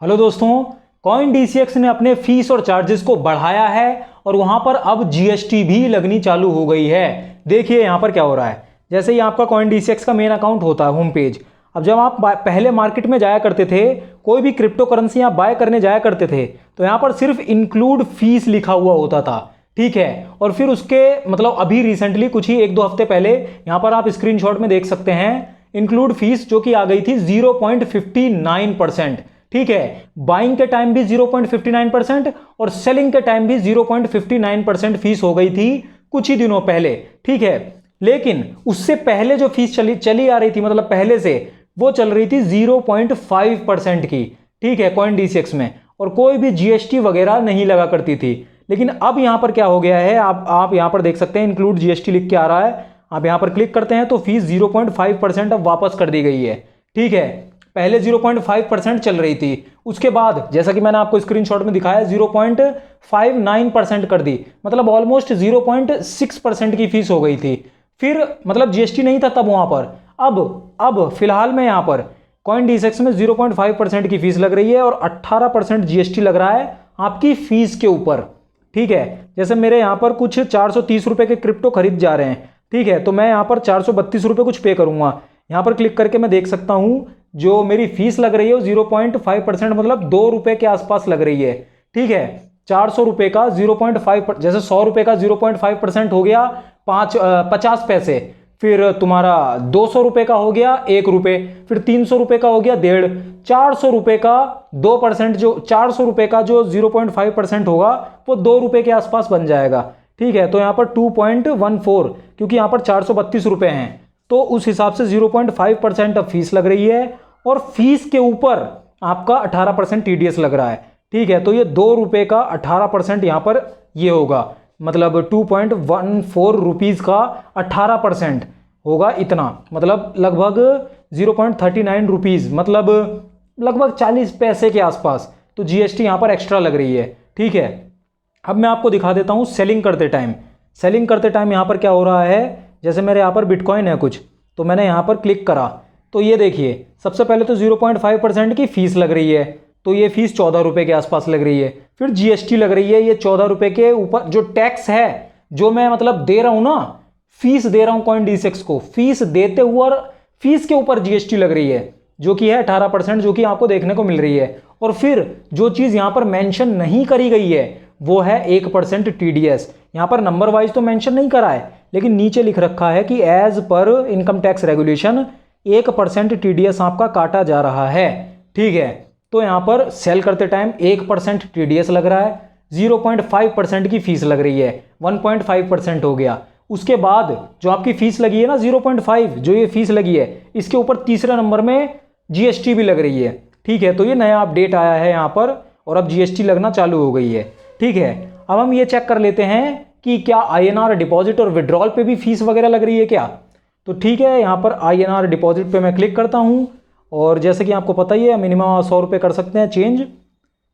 Hello दोस्तों, CoinDCX ने अपने फीस और चार्जेस को बढ़ाया है और वहां पर अब जीएसटी भी लगनी चालू हो गई है। देखिए यहां पर क्या हो रहा है। जैसे ही आपका CoinDCX का मेन अकाउंट होता है होम पेज, अब जब आप पहले मार्केट में जाया करते थे, कोई भी क्रिप्टो करेंसी आप बाय करने जाया करते थे, तो यहां पर सिर्फ इंक्लूड फीस लिखा हुआ होता था, ठीक है। और फिर उसके मतलब अभी रिसेंटली कुछ ही 1-2 हफ्ते पहले यहां पर आप स्क्रीनशॉट में देख सकते हैं इंक्लूड फीस जो कि आ गई थी 0.59%, ठीक है। बाइंग के टाइम भी 0.59% और सेलिंग के टाइम भी 0.59% फीस हो गई थी कुछ ही दिनों पहले, ठीक है। लेकिन उससे पहले जो फीस चली आ रही थी, मतलब पहले से, वो चल रही थी 0.5% की, ठीक है, CoinDCX में, और कोई भी जीएसटी वगैरह नहीं लगा करती थी। लेकिन अब यहां पर क्या हो गया है, आप यहां पर देख सकते हैं इंक्लूड जीएसटी लिख के आ रहा है। आप यहां पर क्लिक करते हैं तो फीस 0.5% अब वापस कर दी गई है, ठीक है। पहले 0.5% चल रही थी, उसके बाद जैसा कि मैंने आपको स्क्रीनशॉट में दिखाया 0.59% कर दी, मतलब ऑलमोस्ट 0.6% की फीस हो गई थी। फिर मतलब जीएसटी नहीं था तब वहां पर। अब फिलहाल में यहां पर CoinDCX में 0.5% की फीस लग रही है और 18% जीएसटी लग रहा है आपकी फीस के ऊपर, ठीक है। जैसे मेरे यहां पर कुछ 430 रुपए के क्रिप्टो खरीद जा रहे हैं, ठीक है, तो मैं यहां पर 432 रुपए कुछ पे करूंगा। यहां पर क्लिक करके मैं देख सकता हूं जो मेरी फीस लग रही है वो 0.5%, मतलब 2 रुपए के आसपास लग रही है, ठीक है। 400 रुपए का 0.5, जैसे 100 रुपए का 0.5% हो गया 50 पैसे, फिर तुम्हारा 200 रुपए का हो गया 1 रुपए, फिर 300 रुपए का हो गया 1.5, 400 रुपए का 2%, जो 400 रुपए का जो 0.5% होगा वो 2 रुपए के आसपास बन जाएगा, ठीक है। तो यहां पर 2.14, क्योंकि यहां पर 432 रुपए हैं, तो उस हिसाब से 0.5% अब फीस लग रही है और फीस के ऊपर आपका 18% टीडीएस लग रहा है, ठीक है। तो ये 2 रुपए का 18% यहां पर ये होगा, मतलब 2.14 रुपीज का 18% होगा, इतना मतलब लगभग 0.39 रुपीज, मतलब लगभग 40 पैसे के आसपास। तो जीएसटी यहां पर एक्स्ट्रा लग रही है, ठीक है। अब मैं आपको दिखा देता हूं सेलिंग करते टाइम यहां पर क्या हो रहा है। जैसे मेरे यहाँ पर बिटकॉइन है कुछ, तो मैंने यहाँ पर क्लिक करा तो ये देखिए सबसे पहले तो 0.5% की फीस लग रही है, तो ये फीस 14 रुपए के आसपास लग रही है। फिर जीएसटी लग रही है, ये 14 रुपए के ऊपर जो टैक्स है जो मैं मतलब दे रहा हूं ना, फीस दे रहा हूं CoinDCX को, फीस देते हुए और फीस के ऊपर जीएसटी लग रही है जो कि है 18%, जो कि आपको देखने को मिल रही है। और फिर जो चीज यहां पर मेंशन नहीं करी गई है वो है 1% टीडीएस। यहां पर नंबर वाइज तो मेंशन नहीं करा है, लेकिन नीचे लिख रखा है कि as per income tax regulation 1% TDS आपका काटा जा रहा है, ठीक है। तो यहां पर सेल करते टाइम 1% टीडीएस लग रहा है, 0.5% की फीस लग रही है, 1.5% हो गया। उसके बाद जो आपकी फीस लगी है ना 0.5, जो ये फीस लगी है, इसके ऊपर तीसरे नंबर में जीएसटी भी लग रही है, ठीक है। तो ये नया अपडेट आया है यहाँ पर और अब जीएसटी लगना चालू हो गई है, ठीक है। अब हम ये चेक कर लेते हैं कि क्या आईएनआर डिपॉजिट और विड्रॉल पे भी फीस वगैरह लग रही है क्या। तो ठीक है, यहाँ पर आईएनआर डिपॉजिट पे मैं क्लिक करता हूँ और जैसे कि आपको पता ही है मिनिमम 100 रुपये कर सकते हैं चेंज।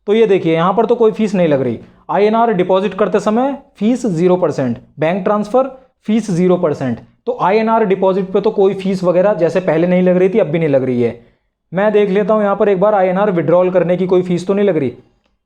तो ये देखिए यहाँ पर तो कोई फीस नहीं लग रही। आईएनआर डिपॉजिट करते समय फीस 0%, बैंक ट्रांसफर फीस 0%। तो आईएनआर डिपॉजिट पे तो कोई फीस वगैरह जैसे पहले नहीं लग रही थी अब भी नहीं लग रही है। मैं देख लेता हूँ यहाँ पर एक बार आईएनआर विड्रॉल करने की कोई फीस तो नहीं लग रही,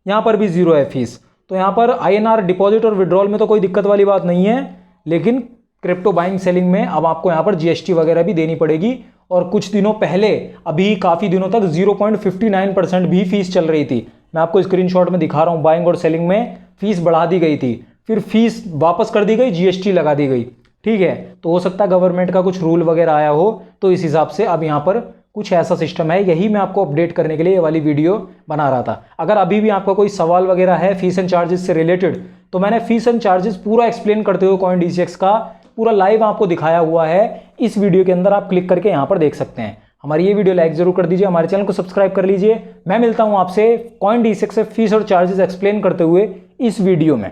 यहाँ पर भी 0 है फीस। तो यहाँ पर आईएनआर डिपॉजिट और विड्रॉल में तो कोई दिक्कत वाली बात नहीं है, लेकिन क्रिप्टो बाइंग सेलिंग में अब आपको यहाँ पर जीएसटी वगैरह भी देनी पड़ेगी। और कुछ दिनों पहले, अभी काफ़ी दिनों तक 0.59% भी फीस चल रही थी। मैं आपको स्क्रीनशॉट में दिखा रहा हूँ, बाइंग और सेलिंग में फीस बढ़ा दी गई थी, फिर फीस वापस कर दी गई, जीएसटी लगा दी गई, ठीक है। तो हो सकता है गवर्नमेंट का कुछ रूल वगैरह आया हो, तो इस हिसाब से अब यहाँ पर कुछ ऐसा सिस्टम है। यही मैं आपको अपडेट करने के लिए ये वाली वीडियो बना रहा था। अगर अभी भी आपका कोई सवाल वगैरह है फीस एंड चार्जेस से रिलेटेड, तो मैंने फीस एंड चार्जेस पूरा एक्सप्लेन करते हुए CoinDCX का पूरा लाइव आपको दिखाया हुआ है, इस वीडियो के अंदर आप क्लिक करके यहाँ पर देख सकते हैं। हमारी ये वीडियो लाइक जरूर कर दीजिए, हमारे चैनल को सब्सक्राइब कर लीजिए। मैं मिलता हूँ आपसे CoinDCX से फीस और चार्जेस एक्सप्लेन करते हुए इस वीडियो में।